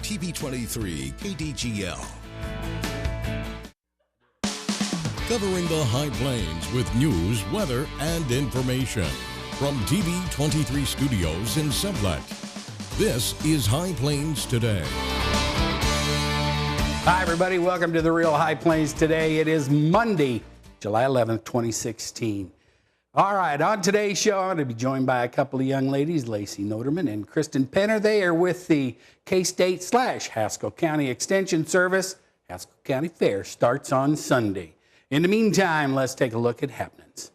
TV23 KDGL. Covering the High Plains with news, weather, and information. From TV23 Studios in Sublette, this is High Plains Today. Hi, everybody. Welcome to the Real High Plains Today. It is Monday, July 11th, 2016. All right, on today's show, I'm going to be joined by a couple of young ladies, Lacey Noterman and Kristen Penner. They are with the K-State/Haskell County Extension Service. Haskell County Fair starts on Sunday. In the meantime, let's take a look at happenings.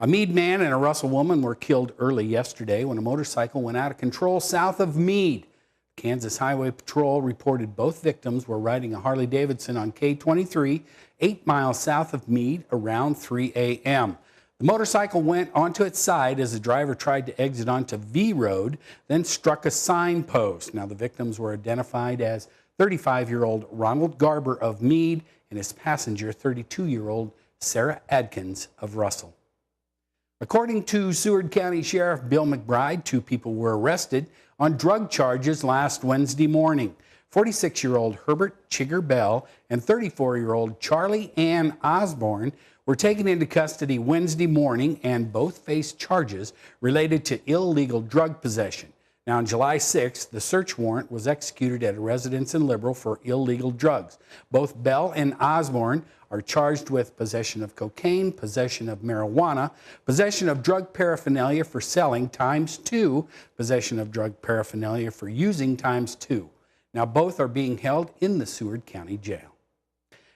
A Meade man and a Russell woman were killed early yesterday when a motorcycle went out of control south of Meade. Kansas Highway Patrol reported both victims were riding a Harley-Davidson on K-23, 8 miles south of Meade around 3 a.m. The motorcycle went onto its side as the driver tried to exit onto V Road, then struck a signpost. Now, the victims were identified as 35-year-old Ronald Garber of Meade and his passenger, 32-year-old Sarah Adkins of Russell. According to Seward County Sheriff Bill McBride, 2 people were arrested on drug charges last Wednesday morning. 46-year-old Herbert Chigger Bell and 34-year-old Charlie Ann Osborne were taken into custody Wednesday morning and both faced charges related to illegal drug possession. Now, on July 6th, the search warrant was executed at a residence in Liberal for illegal drugs. Both Bell and Osborne are charged with possession of cocaine, possession of marijuana, possession of drug paraphernalia for selling ×2, possession of drug paraphernalia for using ×2. Now, both are being held in the Seward County Jail.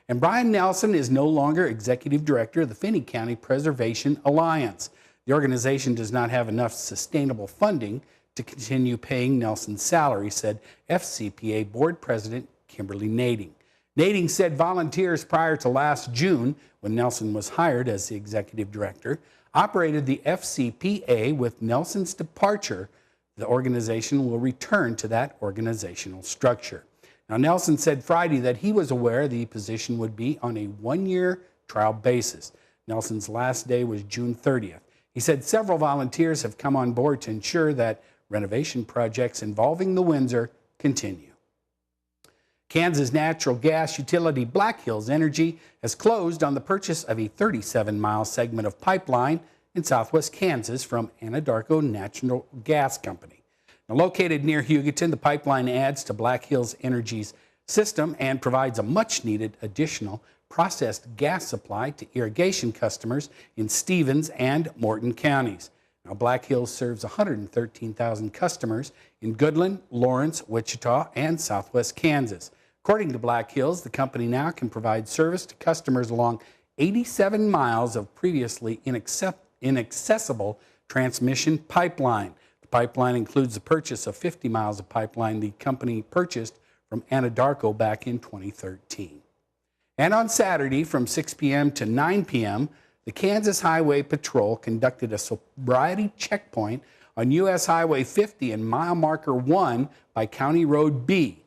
And Brian Nelson is no longer executive director of the Finney County Preservation Alliance. The organization does not have enough sustainable funding to continue paying Nelson's salary, said FCPA Board President Kimberly Nading. Nading said volunteers prior to last June, when Nelson was hired as the executive director, operated the FCPA. With Nelson's departure, the organization will return to that organizational structure. Now, Nelson said Friday that he was aware the position would be on a 1-year trial basis. Nelson's last day was June 30th. He said several volunteers have come on board to ensure that renovation projects involving the Windsor continue. Kansas natural gas utility Black Hills Energy has closed on the purchase of a 37-mile segment of pipeline in southwest Kansas from Anadarko Natural Gas Company. Now, located near Hugoton, the pipeline adds to Black Hills Energy's system and provides a much-needed additional processed gas supply to irrigation customers in Stevens and Morton counties. Now, Black Hills serves 113,000 customers in Goodland, Lawrence, Wichita, and southwest Kansas. According to Black Hills, the company now can provide service to customers along 87 miles of previously inaccessible transmission pipeline. The pipeline includes the purchase of 50 miles of pipeline the company purchased from Anadarko back in 2013. And on Saturday from 6 p.m. to 9 p.m., the Kansas Highway Patrol conducted a sobriety checkpoint on U.S. Highway 50 and mile marker 1 by County Road B.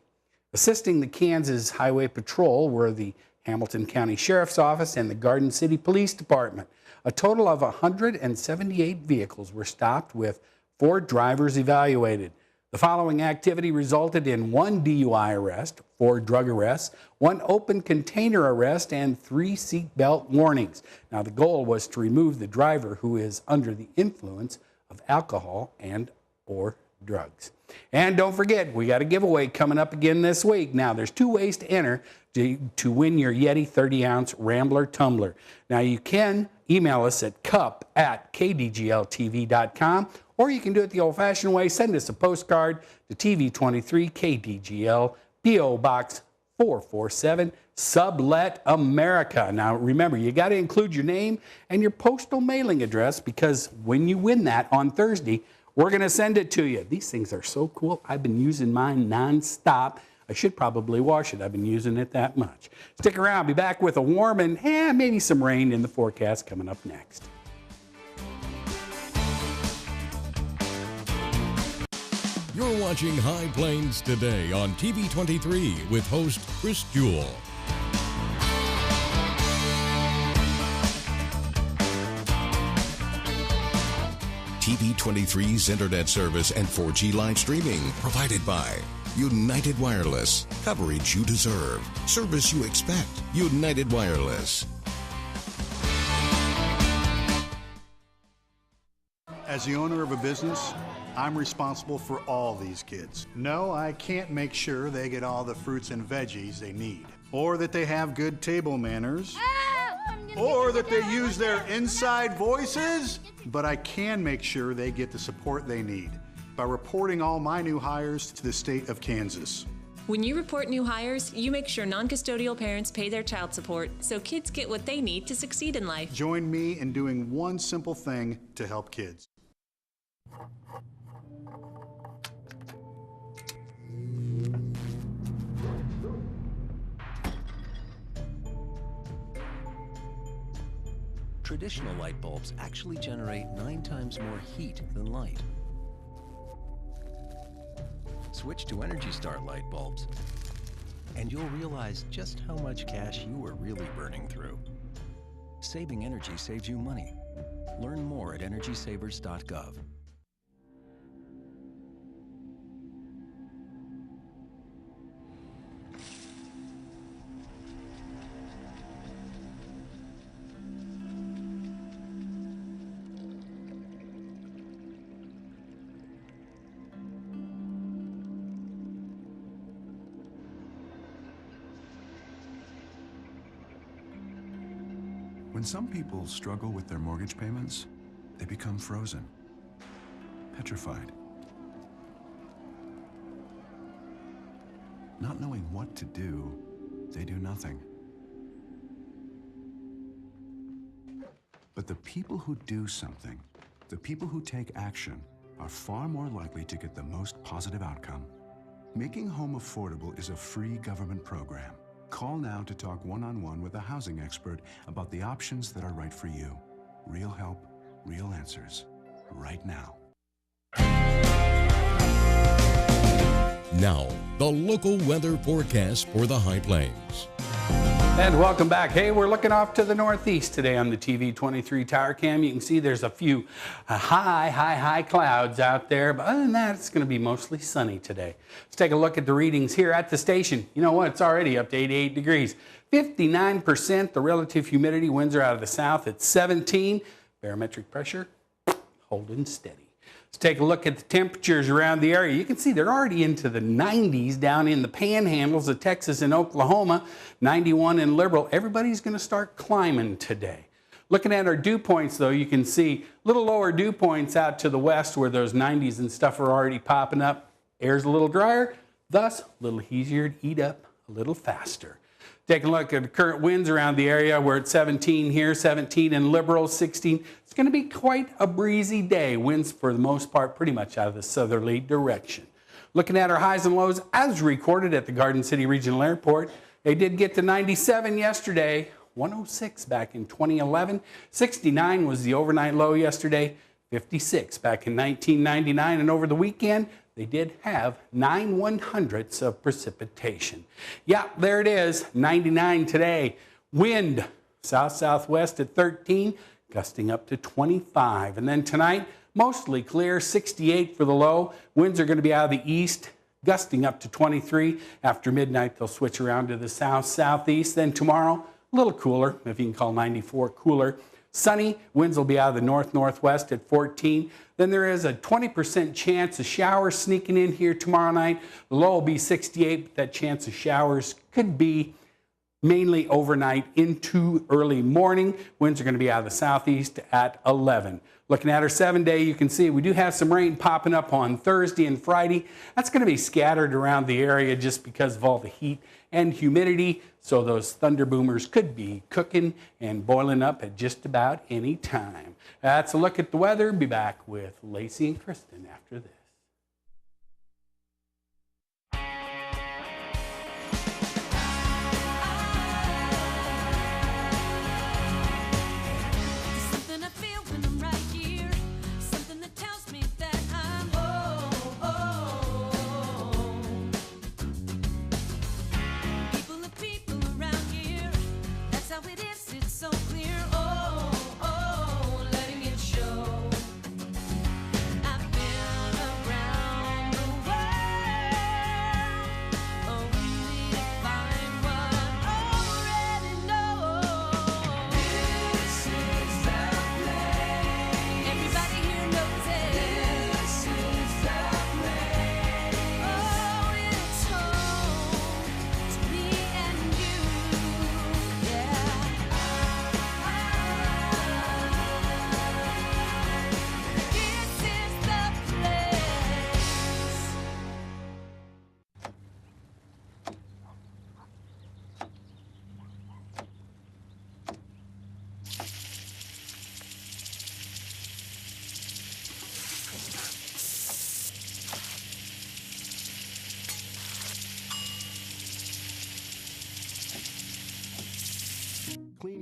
Assisting the Kansas Highway Patrol were the Hamilton County Sheriff's Office and the Garden City Police Department. A total of 178 vehicles were stopped with 4 drivers evaluated. The following activity resulted in 1 DUI arrest, 4 drug arrests, 1 open container arrest, and 3 seatbelt warnings. Now, the goal was to remove the driver who is under the influence of alcohol and or drugs. And don't forget, we got a giveaway coming up again this week. Now, there's 2 ways to enter to win your Yeti 30-ounce Rambler tumbler. Now, you can email us at cup@kdgltv.com, or you can do it the old-fashioned way. Send us a postcard to TV23 KDGL, P.O. Box 447, Sublette, America. Now, remember, you got to include your name and your postal mailing address, because when you win that on Thursday, we're going to send it to you. These things are so cool. I've been using mine nonstop. I should probably wash it. I've been using it that much. Stick around. I'll be back with a warm and maybe some rain in the forecast coming up next. You're watching High Plains Today on TV23 with host Chris Jewell. TV23's internet service and 4G live streaming provided by United Wireless. Coverage you deserve. Service you expect. United Wireless. As the owner of a business, I'm responsible for all these kids. No, I can't make sure they get all the fruits and veggies they need, or that they have good table manners, or that they use their inside voices, but I can make sure they get the support they need by reporting all my new hires to the state of Kansas. When you report new hires, you make sure non-custodial parents pay their child support so kids get what they need to succeed in life. Join me in doing one simple thing to help kids. Traditional light bulbs actually generate 9 times more heat than light. Switch to Energy Star light bulbs, and you'll realize just how much cash you are really burning through. Saving energy saves you money. Learn more at EnergySavers.gov. When some people struggle with their mortgage payments, they become frozen, petrified. Not knowing what to do, they do nothing. But the people who do something, the people who take action, are far more likely to get the most positive outcome. Making home affordable is a free government program. Call now to talk one-on-one with a housing expert about the options that are right for you. Real help, real answers, right now. Now, the local weather forecast for the High Plains. And welcome back. Hey, we're looking off to the northeast today on the TV23 Tower Cam. You can see there's a few high clouds out there, but other than that, it's going to be mostly sunny today. Let's take a look at the readings here at the station. You know what? It's already up to 88 degrees. 59% the relative humidity. Winds are out of the south at 17. Barometric pressure holding steady. Let's take a look at the temperatures around the area. You can see they're already into the 90s down in the panhandles of Texas and Oklahoma, 91 in Liberal. Everybody's going to start climbing today. Looking at our dew points, though, you can see little lower dew points out to the west where those 90s and stuff are already popping up. Air's a little drier, thus a little easier to eat up a little faster. Taking a look at the current winds around the area. We're at 17 here, 17 in Liberal, 16. It's going to be quite a breezy day. Winds, for the most part, pretty much out of the southerly direction. Looking at our highs and lows as recorded at the Garden City Regional Airport. They did get to 97 yesterday, 106 back in 2011. 69 was the overnight low yesterday, 56 back in 1999. And over the weekend, they did have 9 1/100ths of precipitation. Yeah, there it is, 99 today. Wind, south-southwest at 13, gusting up to 25. And then tonight, mostly clear, 68 for the low. Winds are going to be out of the east, gusting up to 23. After midnight, they'll switch around to the south-southeast. Then tomorrow, a little cooler, if you can call 94 cooler. Sunny, winds will be out of the north-northwest at 14. Then there is a 20% chance of showers sneaking in here tomorrow night. The low will be 68, but that chance of showers could be mainly overnight into early morning. Winds are going to be out of the southeast at 11. Looking at our 7-day, you can see we do have some rain popping up on Thursday and Friday. That's going to be scattered around the area just because of all the heat and humidity. So those thunder boomers could be cooking and boiling up at just about any time. That's a look at the weather. Be back with Lacey and Kristen after this.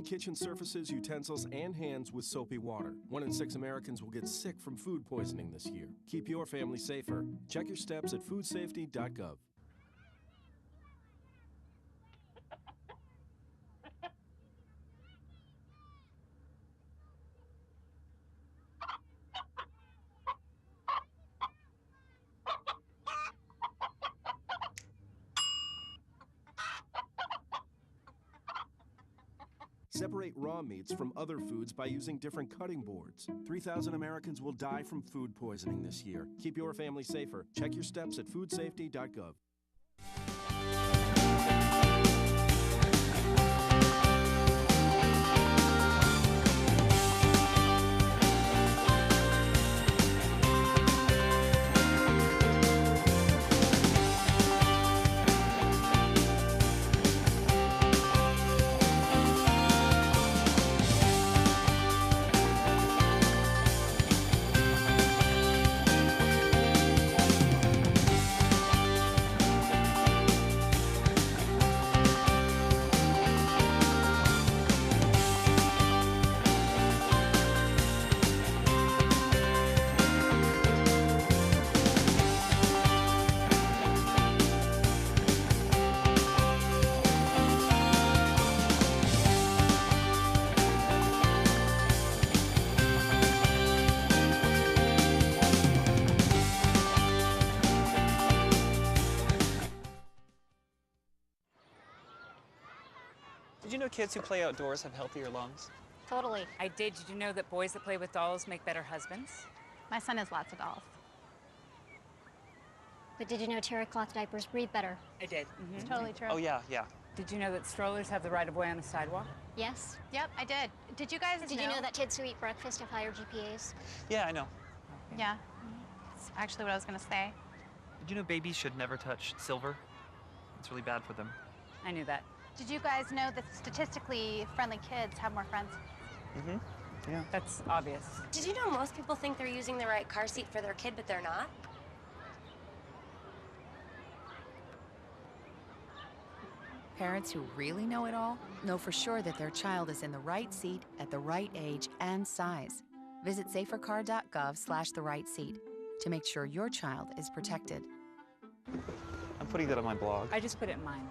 kitchen surfaces, utensils, and hands with soapy water. 1 in 6 Americans will get sick from food poisoning this year. Keep your family safer. Check your steps at foodsafety.gov. Separate raw meats from other foods by using different cutting boards. 3,000 Americans will die from food poisoning this year. Keep your family safer. Check your steps at foodsafety.gov. Did you know kids who play outdoors have healthier lungs? Totally. I did. Did you know that boys that play with dolls make better husbands? My son has lots of dolls. But did you know terry cloth diapers breathe better? I did. It's totally true. Oh, yeah. Did you know that strollers have the right of way on the sidewalk? Yes. Yep, I did. Did you guys Did you know that kids who eat breakfast have higher GPAs? Yeah, I know. Yeah. That's actually what I was going to say. Did you know babies should never touch silver? It's really bad for them. I knew that. Did you guys know that statistically friendly kids have more friends? Mm-hmm. Yeah. That's obvious. Did you know most people think they're using the right car seat for their kid, but they're not? Parents who really know it all know for sure that their child is in the right seat at the right age and size. Visit safercar.gov/the right seat to make sure your child is protected. I'm putting that on my blog. I just put it in mine.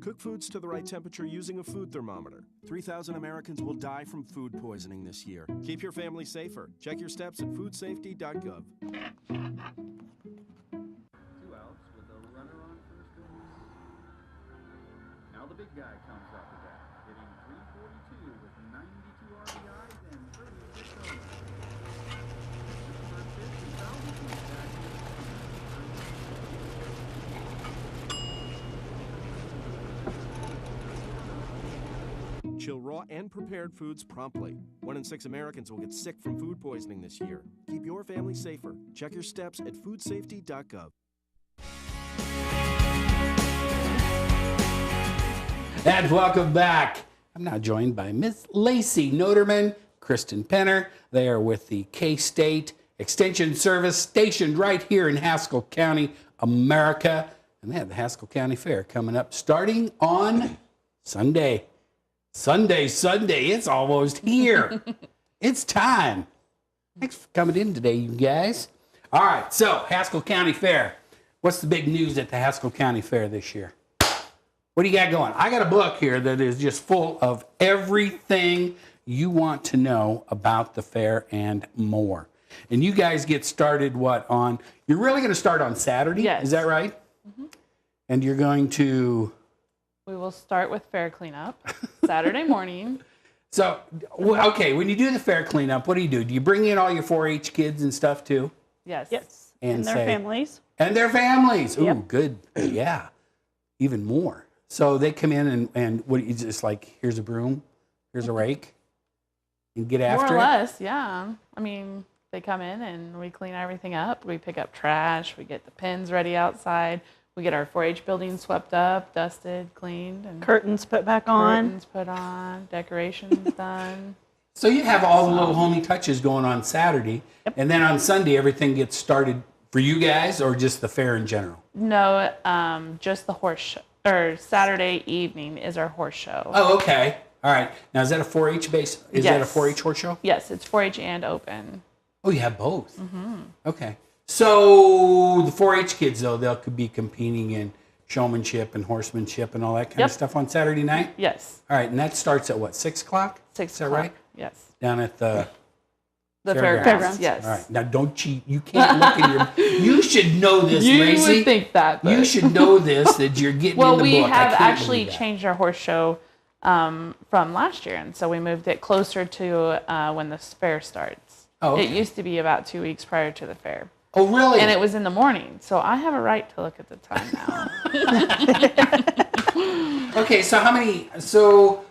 Cook foods to the right temperature using a food thermometer. 3,000 Americans will die from food poisoning this year. Keep your family safer. Check your steps at foodsafety.gov. 2 outs with a runner on first base. Now the big guy comes up to bat, hitting .342 with 92 RBIs and 36 home runs. First pitch is out, he's back in. Chill raw and prepared foods promptly. 1 in 6 Americans will get sick from food poisoning this year. Keep your family safer. Check your steps at foodsafety.gov. And welcome back. I'm now joined by Miss Lacey Noterman, Kristen Penner. They are with the K-State Extension Service stationed right here in Haskell County, America. And they have the Haskell County Fair coming up starting on Sunday. Sunday, it's almost here. It's time. Thanks for coming in today, you guys. All right, so Haskell County Fair. What's the big news at the Haskell County Fair this year? What do you got going? I got a book here that is just full of everything you want to know about the fair and more. And you guys get started you're really going to start on Saturday? Yes. Is that right? Mm-hmm. And you're going to... We will start with fair cleanup Saturday morning. So, okay, when you do the fair cleanup, what do? Do you bring in all your 4-H kids and stuff too? Yes. And their families. And their families. Ooh, Yep. Good. Yeah. Even more. So they come in and what? You just like, here's a broom, here's a rake, and get after it? More or less, yeah. I mean, they come in and we clean everything up. We pick up trash. We get the pens ready outside. We get our 4-H building swept up, dusted, cleaned, and Curtains put back on. curtains put on, decorations done. So you have all the little homey touches going on Saturday, and then on Sunday everything gets started for you guys, or just the fair in general? No, just the horse show. Or Saturday evening is our horse show. Oh, okay. All right. Now, is that a 4-H base? Is that a Yes. 4-H horse show? Yes, it's 4-H and open. Oh, you have both. Mm-hmm. Okay. So the 4-H kids, though, they'll could be competing in showmanship and horsemanship and all that kind of stuff on Saturday night? Yes. All right. And that starts at what, 6 o'clock? 6 Is that o'clock. right? Yes. Down at the fairgrounds. Yes. All right. Now, don't cheat. You can't look at your... You should know this, You Lacey. would think that. But... You should know this, that you're getting well, in the we book. I have can't actually believe that. changed our horse show from last year, and so we moved it closer to when the fair starts. Oh, okay. It used to be about 2 weeks prior to the fair. Oh, really? And it was in the morning, so I have a right to look at the time now. Okay, so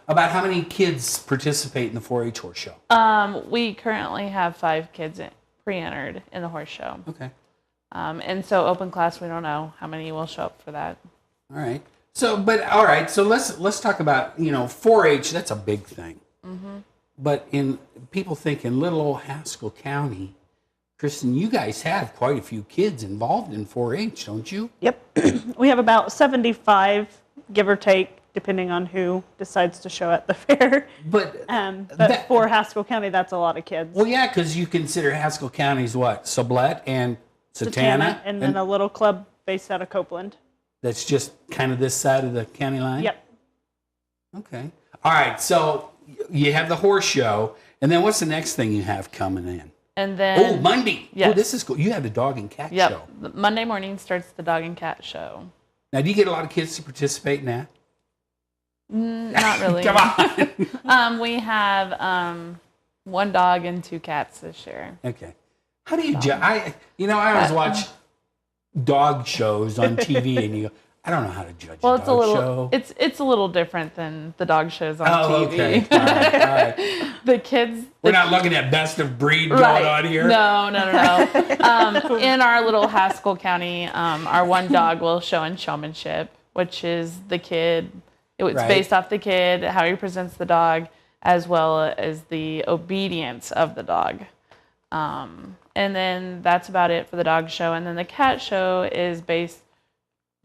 about how many kids participate in the 4-H horse show? We currently have 5 kids pre-entered in the horse show. Okay. And so open class, we don't know how many will show up for that. All right. So let's talk about 4-H. That's a big thing. Mm-hmm. But people think in little old Haskell County, Kristen, you guys have quite a few kids involved in 4-H, don't you? Yep. We have about 75, give or take, depending on who decides to show at the fair. But for Haskell County, that's a lot of kids. Well, yeah, because you consider Haskell County's what? Sublette and Satana? And then a little club based out of Copeland. That's just kind of this side of the county line? Yep. Okay. All right, so you have the horse show, and then what's the next thing you have coming in? And then Monday. Yes. Oh, this is cool. You have the dog and cat Yep. show. The Monday morning starts the dog and cat show. Now, do you get a lot of kids to participate in that? Not really. Come on. We have 1 dog and 2 cats this year. Okay. How do you judge? I always watch dog shows on TV, and you go, I don't know how to judge Well, a it's dog a little show. it's a little different than the dog shows on TV. Okay. All right. The kids. We're not looking at best of breed going on here. No. In our little Haskell County, our 1 dog will show in showmanship, which is the kid. It's based off the kid, how he presents the dog, as well as the obedience of the dog. And then that's about it for the dog show. And then the cat show is based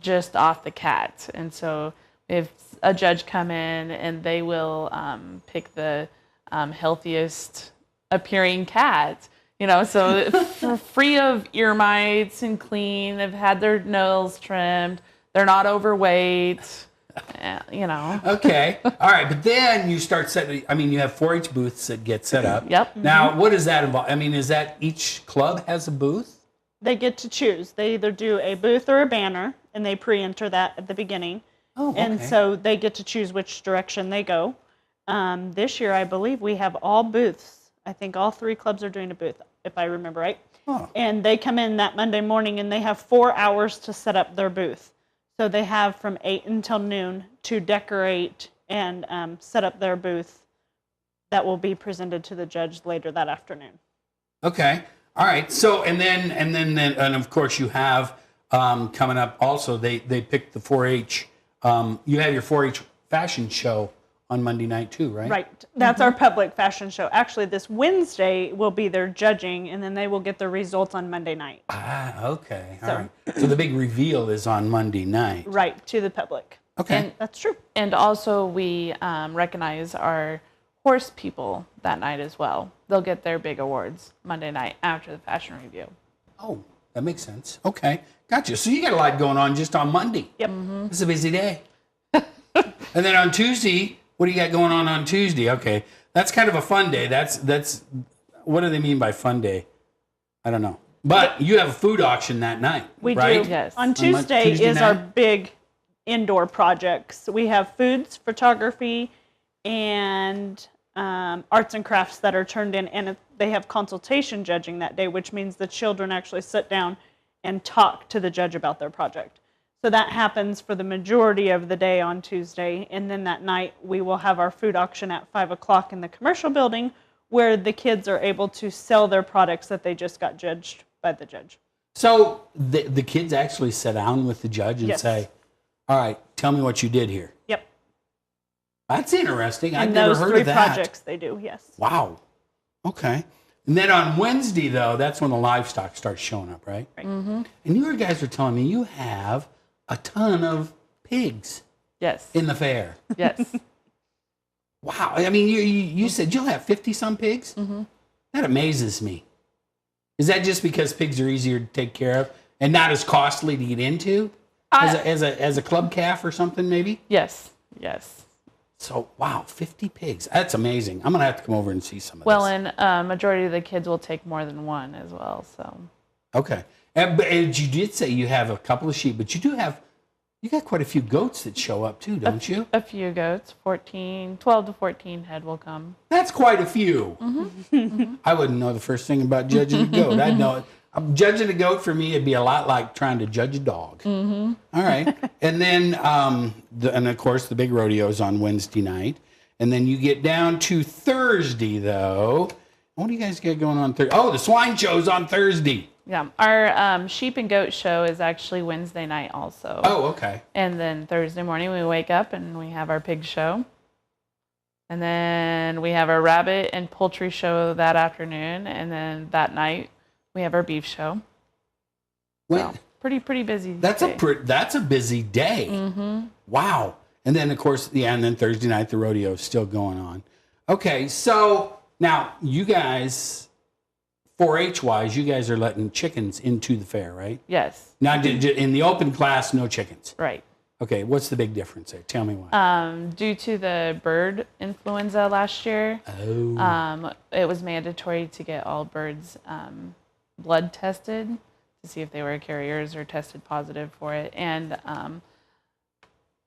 just off the cat. And so if a judge come in and they will pick the healthiest appearing cat, so free of ear mites and clean, they've had their nails trimmed, they're not overweight, Okay. All right. But then you start setting, you have 4-H booths that get set up. Yep. Now, what does that involve? Is that each club has a booth? They get to choose. They either do a booth or a banner, and they pre-enter that at the beginning. Oh, okay. And so they get to choose which direction they go. This year, I believe we have all booths. I think all 3 clubs are doing a booth, if I remember right. Oh. And they come in that Monday morning, and they have 4 hours to set up their booth. So they have from 8 until noon to decorate and set up their booth that will be presented to the judge later that afternoon. Okay. All right. So, and then of course you have coming up also, they pick the 4-H, you have your 4-H fashion show on Monday night too, right? Right. That's our public fashion show. Actually, this Wednesday will be their judging, and then they will get the results on Monday night. Ah, okay. All right. So the big reveal is on Monday night. Right, to the public. Okay. And that's true. And also we recognize our horse people that night as well. They'll get their big awards Monday night after the fashion review. Oh, that makes sense. Okay. Gotcha. So you got a lot going on just on Monday. Yep. It's a busy day. And then on Tuesday, what do you got going on Tuesday? Okay. That's kind of a fun day. That's what do they mean by fun day? I don't know. But you have a food auction that night, We right? do. Yes. On Tuesday is night? our big indoor projects. We have foods, photography, and arts and crafts that are turned in, and they have consultation judging that day, which means the children actually sit down and talk to the judge about their project. So that happens for the majority of the day on Tuesday, and then that night we will have our food auction at 5 o'clock in the commercial building, where the kids are able to sell their products that they just got judged by the judge. So the kids actually sit down with the judge and say, all right, tell me what you did here. Yep. That's interesting. And I've never heard of that. those 3 projects they do, yes. Wow. Okay. And then on Wednesday, though, that's when the livestock starts showing up, right? Right. Mm-hmm. And you guys were telling me you have a ton of pigs. Yes. In the fair. Yes. Wow. I mean, you said you'll have 50-some pigs? Mm-hmm. That amazes me. Is that just because pigs are easier to take care of and not as costly to get into as a club calf or something, maybe? Yes. Yes. So, wow, 50 pigs. That's amazing. I'm going to have to come over and see some of Well, this. and majority of the kids will take more than one as well. So. Okay. But you did say you have a couple of sheep, but you got quite a few goats that show up too, don't you? A few goats, 12 to 14 head will come. That's quite a few. Mm-hmm. I wouldn't know the first thing about judging a goat. I'd know it. Judging a goat for me, it'd be a lot like trying to judge a dog. Mm-hmm. All right. And then, and of course, the big rodeo is on Wednesday night. And then you get down to Thursday, though. What do you guys get going on Thursday? Oh, the swine show's on Thursday. Yeah, our sheep and goat show is actually Wednesday night also. Oh, okay. And then Thursday morning we wake up and we have our pig show. And then we have our rabbit and poultry show that afternoon. And then that night we have our beef show. Well, so, pretty busy. That's a busy day. Mm-hmm. Wow. And then, of course, and then Thursday night, the rodeo is still going on. Okay, so now you guys, 4-H wise, you guys are letting chickens into the fair, right? Yes. Now, in the open class, no chickens. Right. Okay, what's the big difference there? Tell me why. Due to the bird influenza last year, it was mandatory to get all birds blood tested to see if they were carriers or tested positive for it. And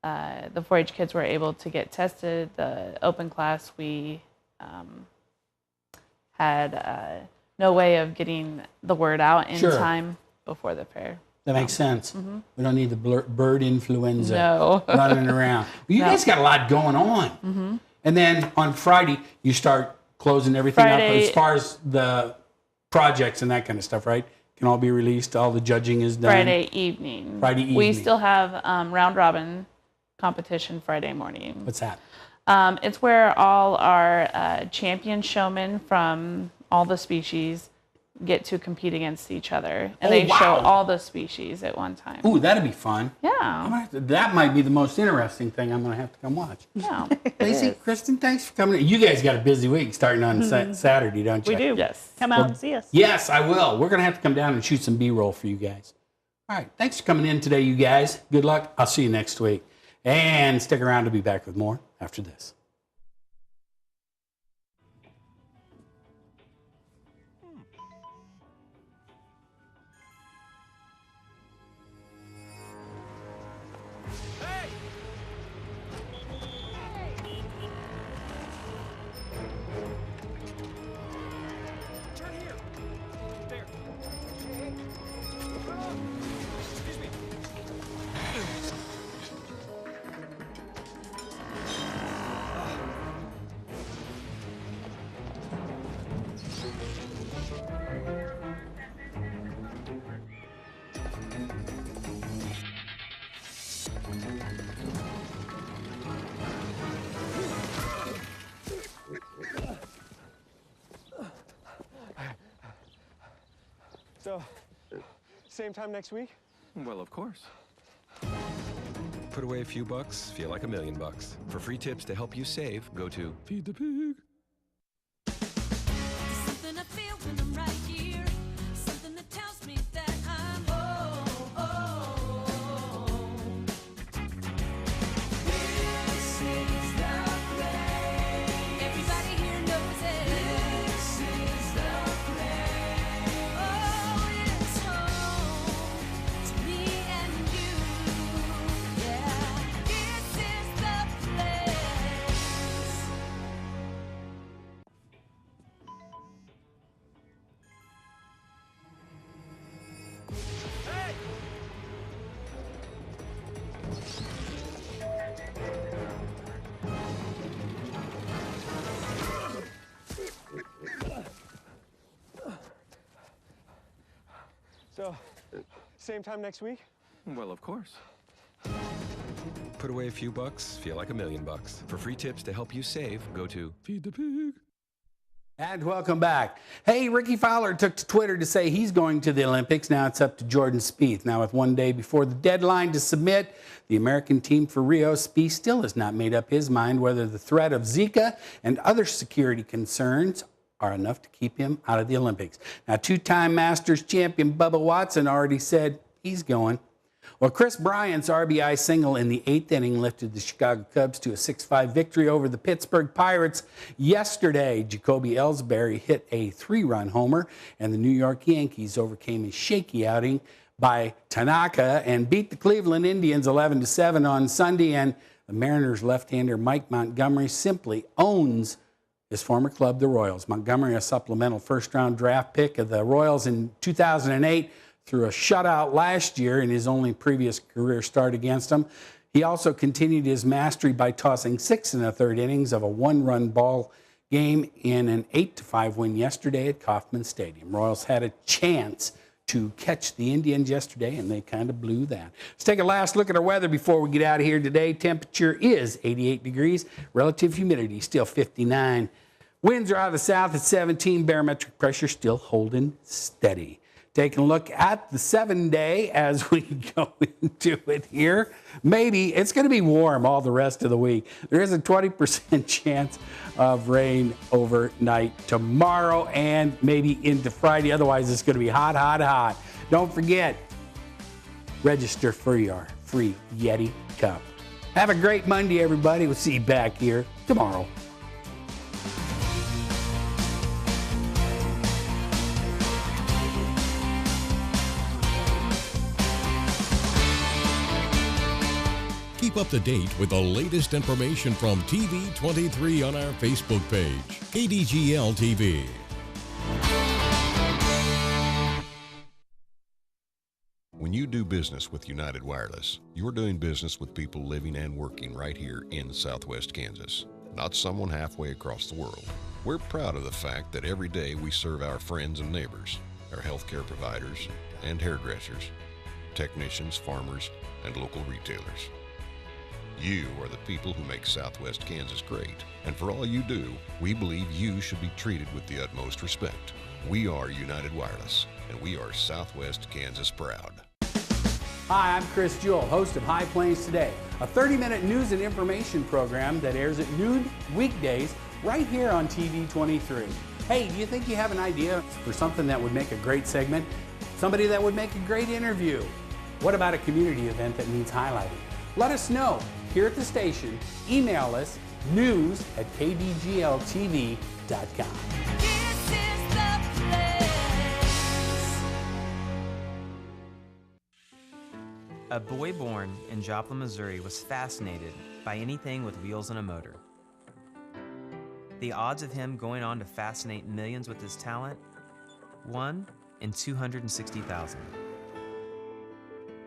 the 4-H kids were able to get tested. The open class, we had no way of getting the word out in time before the fair. That makes sense. Mm-hmm. We don't need the bird influenza running around. Well, you guys got a lot going on. Mm-hmm. And then on Friday, you start closing everything up as far as the projects and that kind of stuff, right? Can all be released. All the judging is done. Friday evening. We still have round robin competition Friday morning. What's that? It's where all our champion showmen from all the species get to compete against each other. And they show all the species at one time. Ooh, that'd be fun. Yeah. That might be the most interesting thing I'm going to have to come watch. Yeah. Lacey, Kristen, thanks for coming in. You guys got a busy week starting on Saturday, don't you? We do. Yes. Come out and see us. Yes, I will. We're going to have to come down and shoot some B-roll for you guys. All right. Thanks for coming in today, you guys. Good luck. I'll see you next week. And stick around to be back with more after this. So, same time next week? Well, of course. Put away a few bucks, feel like $1 million. For free tips to help you save, go to Feed the Pig. Something I feel when I'm right here. Something that tells me that I'm This is the place. Everybody here knows it. This is the place. Oh, it's home to me and you. Yeah, this is the place. So, same time next week? Well, of course. Put away a few bucks, feel like $1 million. For free tips to help you save, go to Feed the Pig. And welcome back. Hey, Ricky Fowler took to Twitter to say he's going to the Olympics. Now it's up to Jordan Spieth. Now, with 1 day before the deadline to submit the American team for Rio, Spieth still has not made up his mind whether the threat of Zika and other security concerns are enough to keep him out of the Olympics. Now, two-time Masters champion Bubba Watson already said he's going. Well, Chris Bryant's RBI single in the 8th inning lifted the Chicago Cubs to a 6-5 victory over the Pittsburgh Pirates. Yesterday, Jacoby Ellsbury hit a 3-run homer, and the New York Yankees overcame a shaky outing by Tanaka and beat the Cleveland Indians 11-7 on Sunday. And the Mariners left-hander Mike Montgomery simply owns his former club, the Royals. Montgomery, a supplemental first-round draft pick of the Royals in 2008, threw a shutout last year in his only previous career start against them. He also continued his mastery by tossing 6 1/3 innings of a 1-run ball game in an 8-5 win yesterday at Kauffman Stadium. Royals had a chance to catch the Indians yesterday, and they kind of blew that. Let's take a last look at our weather before we get out of here today. Temperature is 88 degrees. Relative humidity still 59. Winds are out of the south at 17. Barometric pressure still holding steady. Taking a look at the 7-day as we go into it here. Maybe it's going to be warm all the rest of the week. There is a 20% chance of rain overnight tomorrow and maybe into Friday. Otherwise, it's going to be hot, hot, hot. Don't forget, register for your free Yeti Cup. Have a great Monday, everybody. We'll see you back here tomorrow. Keep up to date with the latest information from TV23 on our Facebook page, KDGL TV. When you do business with United Wireless, you're doing business with people living and working right here in Southwest Kansas, not someone halfway across the world. We're proud of the fact that every day we serve our friends and neighbors, our healthcare providers and hairdressers, technicians, farmers, and local retailers. You are the people who make Southwest Kansas great, and for all you do, we believe you should be treated with the utmost respect. We are United Wireless, and we are Southwest Kansas proud. Hi, I'm Chris Jewell, host of High Plains Today, a 30-minute news and information program that airs at noon weekdays right here on TV23. Hey, do you think you have an idea for something that would make a great segment? Somebody that would make a great interview? What about a community event that needs highlighting? Let us know here at the station. Email us news@kdgltv.com. A boy born in Joplin, Missouri was fascinated by anything with wheels and a motor. The odds of him going on to fascinate millions with his talent? 1 in 260,000.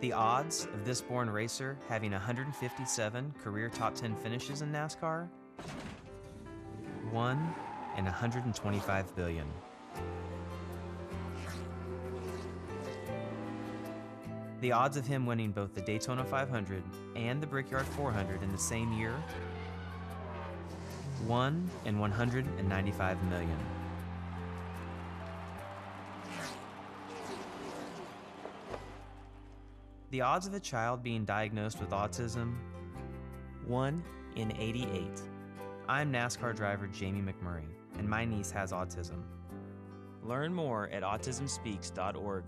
The odds of this born racer having 157 career top 10 finishes in NASCAR? 1 in 125 billion. The odds of him winning both the Daytona 500 and the Brickyard 400 in the same year? 1 in 195 million. The odds of a child being diagnosed with autism? 1 in 88. I'm NASCAR driver Jamie McMurray, and my niece has autism. Learn more at autismspeaks.org.